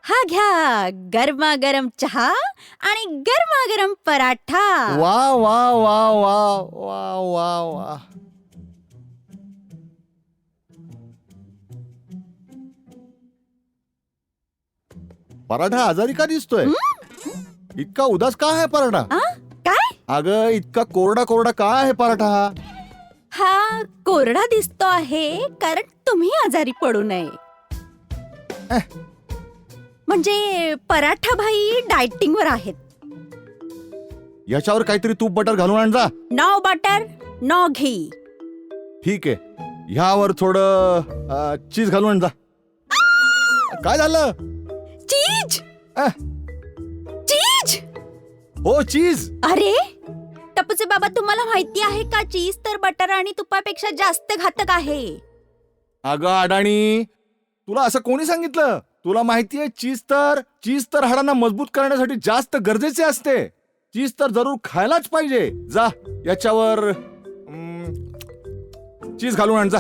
हा घ्या गरमागरम चहा आणि गरमागरम पराठा. वा वा वा वा वा वा वा. पराठा आजारी का दिसतोय? इतका उदास का आहे पराठा? आ? काय? अगं इतका कोरडा कोरडा का आहे पराठा? हा कोरडा दिसतो आहे कारण तुम्ही आजारी पडू नये. म्हणजे पराठा भाई डायटिंग वर आहेत. याच्यावर काहीतरी तूप बटर घालून आण जा. नो बटर नो घी. ठीक आहे, ह्यावर थोडं चीज घालून आण जा. काय झालं? चीज अह, चीज. हो चीज. अरे टपूचे बाबा, तुम्हाला माहिती आहे का चीज तर बटर आणि तुपापेक्षा जास्त घातक आहे. अगं अडाणी, तुला असं कोणी सांगितलं? तुला माहितीये चीज तर हाडांना मजबूत करण्यासाठी जास्त गरजेचे असते. चीज तर जरूर खायलाच पाहिजे. जा याच्यावर चीज घालून आण जा.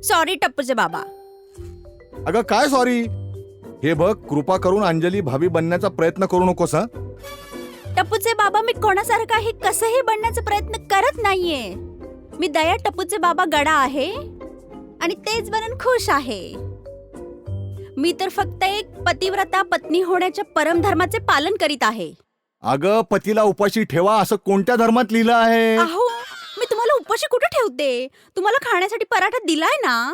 सॉरी टपूचे बाबा. अगं काय सॉरी? हे बघ, कृपा करून अंजली भाभी बनण्याचा प्रयत्न करू नकोस. हं? टपूचे बाबा, मी कोणासारखा हे कसंही बनण्याचा प्रयत्न करत नाहीये. मी दया टपूचे बाबा गडा आहे आणि तेच बनून खुश आहे. मी तर फक्त एक पतिव्रता पत्नी होण्याच्या परमधर्माचे पालन करीत आहे. अगं पतीला उपाशी ठेवा असं कोणत्या धर्मात लिहिलं आहे? अहो, मी तुम्हाला उपाशी कुठे ठेवते? तुम्हाला खाण्यासाठी पराठा दिलाय ना.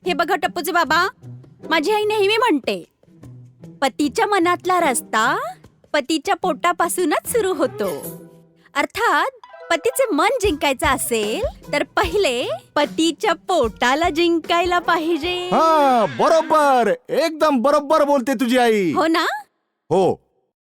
हे बघा टपूचे बाबा, माझी आई नेहमी म्हणते, पतीच्या मनातला रस्ता पतीच्या पोटापासूनच सुरू होतो. अर्थात पतीचे मन जिंकायचं असेल तर पहिले पतीच्या पोटाला जिंकायला पाहिजे. हा बरोबर, एकदम बरोबर बोलते तुझी आई. हो ना? हो,